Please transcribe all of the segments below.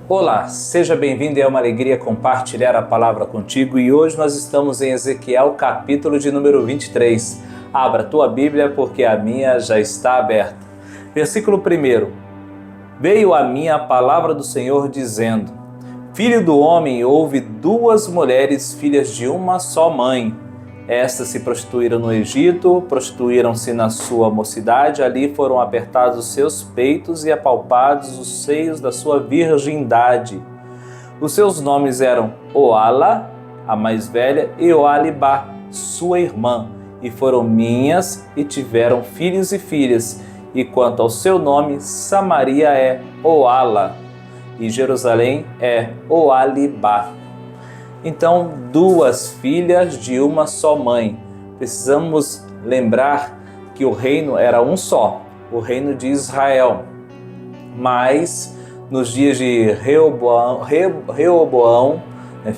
Olá, seja bem-vindo e é uma alegria compartilhar a palavra contigo e hoje nós estamos em Ezequiel capítulo de número 23. Abra a tua Bíblia porque a minha já está aberta. Versículo 1. Veio a mim a palavra do Senhor dizendo: Filho do homem, houve duas mulheres filhas de uma só mãe. Estas se prostituíram no Egito, prostituíram-se na sua mocidade, ali foram apertados os seus peitos e apalpados os seios da sua virgindade. Os seus nomes eram Oala, a mais velha, e Oalibá, sua irmã, e foram minhas e tiveram filhos e filhas. E quanto ao seu nome, Samaria é Oala, e Jerusalém é Oalibá. Então, duas filhas de uma só mãe. Precisamos lembrar que o reino era um só, o reino de Israel. Mas, nos dias de Reoboão,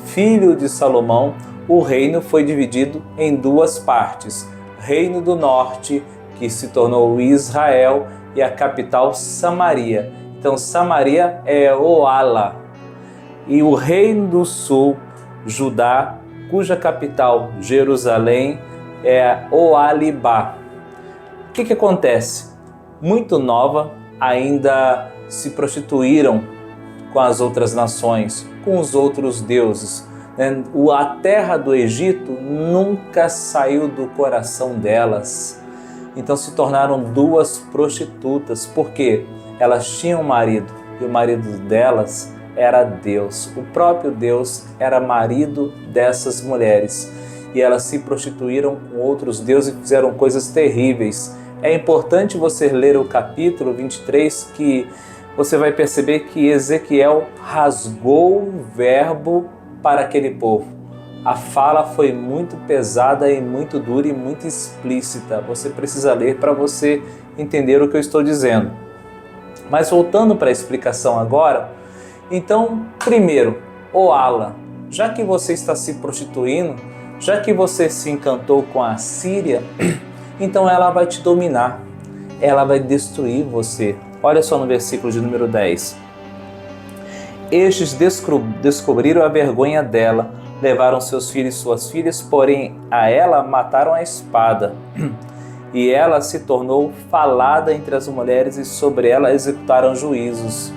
filho de Salomão, o reino foi dividido em duas partes. Reino do norte, que se tornou Israel, e a capital Samaria. Então, Samaria é Oala. E o reino do sul, Judá, cuja capital, Jerusalém, é Oalibá. O que acontece? Muito nova, ainda se prostituíram com as outras nações, com os outros deuses. A terra do Egito nunca saiu do coração delas. Então se tornaram duas prostitutas, porque elas tinham um marido, e o marido delas era Deus. O próprio Deus era marido dessas mulheres. E elas se prostituíram com outros deuses e fizeram coisas terríveis. É importante você ler o capítulo 23, que você vai perceber que Ezequiel rasgou o verbo para aquele povo. A fala foi muito pesada e muito dura e muito explícita. Você precisa ler para você entender o que eu estou dizendo. Mas voltando para a explicação agora, então, primeiro, Oala, já que você está se prostituindo, já que você se encantou com a Síria, então ela vai te dominar, ela vai destruir você. Olha só no versículo de número 10. Estes descobriram a vergonha dela, levaram seus filhos e suas filhas, porém a ela mataram a espada. E ela se tornou falada entre as mulheres e sobre ela executaram juízos.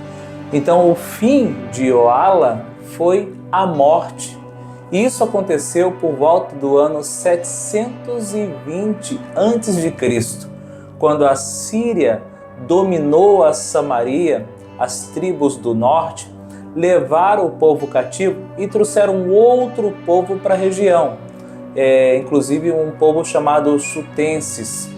Então o fim de Oala foi a morte. Isso aconteceu por volta do ano 720 a.C., quando a Síria dominou a Samaria, as tribos do norte, levaram o povo cativo e trouxeram outro povo para a região, inclusive um povo chamado Chutenses.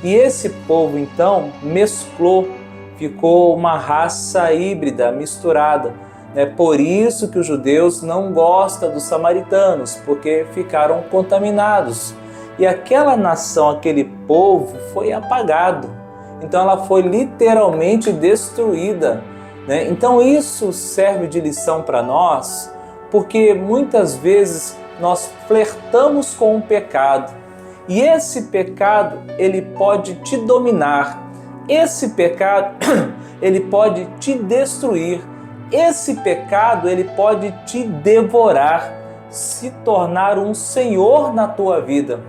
E esse povo então mesclou, ficou uma raça híbrida, misturada. Por isso que os judeus não gostam dos samaritanos, porque ficaram contaminados. E aquela nação, aquele povo foi apagado. Então ela foi literalmente destruída. Então isso serve de lição para nós, porque muitas vezes nós flertamos com o pecado. E esse pecado, ele pode te dominar. Esse pecado, ele pode te destruir. Esse pecado, ele pode te devorar, se tornar um senhor na tua vida.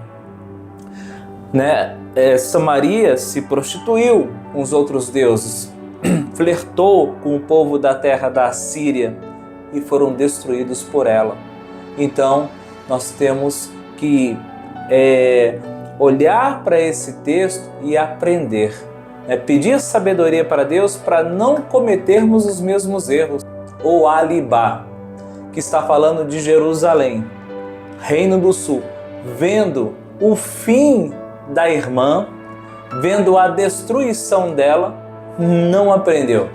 Samaria se prostituiu com os outros deuses, flertou com o povo da terra da Síria e foram destruídos por ela. Então, nós temos que olhar para esse texto e aprender. Pedir sabedoria para Deus para não cometermos os mesmos erros. Oalibá, que está falando de Jerusalém, Reino do Sul, vendo o fim da irmã, vendo a destruição dela, não aprendeu.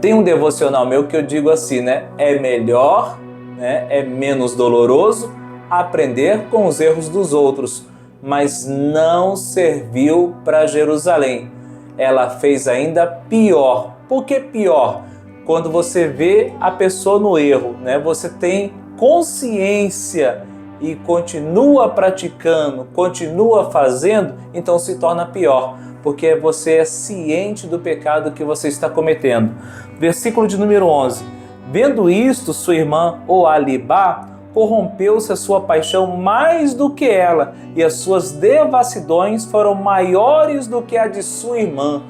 Tem um devocional meu que eu digo assim, é melhor, é menos doloroso aprender com os erros dos outros, mas não serviu para Jerusalém. Ela fez ainda pior. Por que pior? Quando você vê a pessoa no erro, você tem consciência e continua praticando, continua fazendo, então se torna pior. porque você é ciente do pecado que você está cometendo. Versículo de número 11. Vendo isto, sua irmã Oholibá corrompeu-se a sua paixão mais do que ela, e as suas devassidões foram maiores do que a de sua irmã.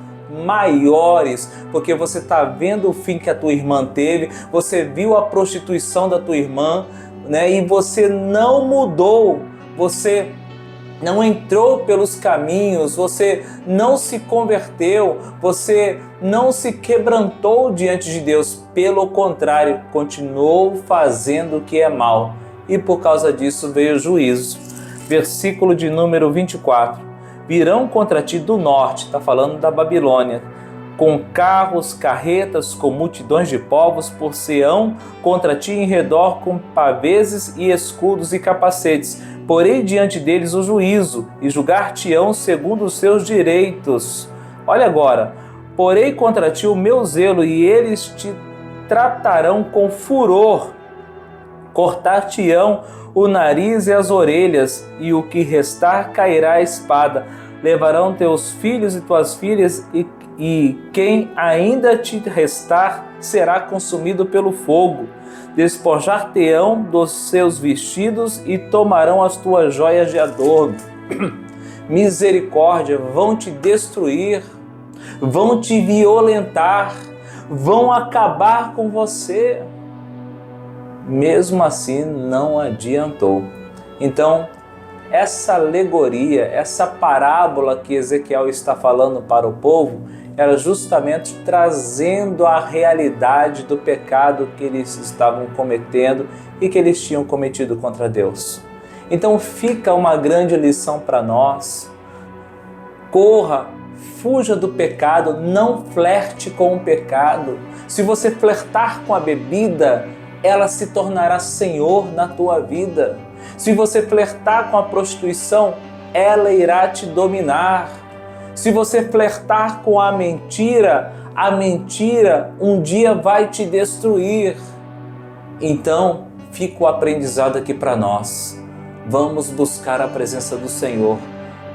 Maiores, porque você está vendo o fim que a tua irmã teve, você viu a prostituição da tua irmã, né? E você não mudou, você não entrou pelos caminhos, você não se converteu, você não se quebrantou diante de Deus. Pelo contrário, continuou fazendo o que é mal. E por causa disso veio o juízo. Versículo de número 24. Virão contra ti do norte, está falando da Babilônia, com carros, carretas, com multidões de povos, por Sião, contra ti em redor, com paveses e escudos e capacetes. Porei diante deles o juízo, e julgar-te-ão segundo os seus direitos. Olha agora, porei contra ti o meu zelo, e eles te tratarão com furor. Cortar-te-ão o nariz e as orelhas, e o que restar cairá a espada. Levarão teus filhos e tuas filhas, e quem ainda te restar será consumido pelo fogo. Despojar-te-ão dos seus vestidos e tomarão as tuas joias de adorno. Misericórdia, vão te destruir, vão te violentar, vão acabar com você. Mesmo assim, não adiantou. Então, essa alegoria, essa parábola que Ezequiel está falando para o povo, era justamente trazendo a realidade do pecado que eles estavam cometendo e que eles tinham cometido contra Deus. Então fica uma grande lição para nós. Corra, fuja do pecado, não flerte com o pecado. Se você flertar com a bebida, ela se tornará senhor na tua vida. Se você flertar com a prostituição, ela irá te dominar. Se você flertar com a mentira um dia vai te destruir. Então, fica o aprendizado aqui para nós. Vamos buscar a presença do Senhor.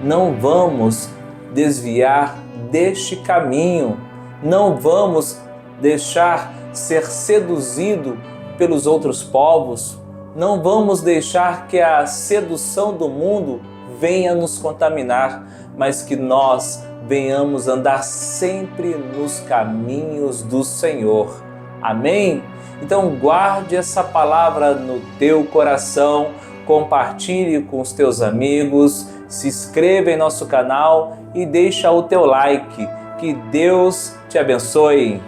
Não vamos desviar deste caminho. Não vamos deixar ser seduzido pelos outros povos. Não vamos deixar que a sedução do mundo venha nos contaminar, mas que nós venhamos andar sempre nos caminhos do Senhor. Amém? Então guarde essa palavra no teu coração, compartilhe com os teus amigos, se inscreva em nosso canal e deixa o teu like. Que Deus te abençoe.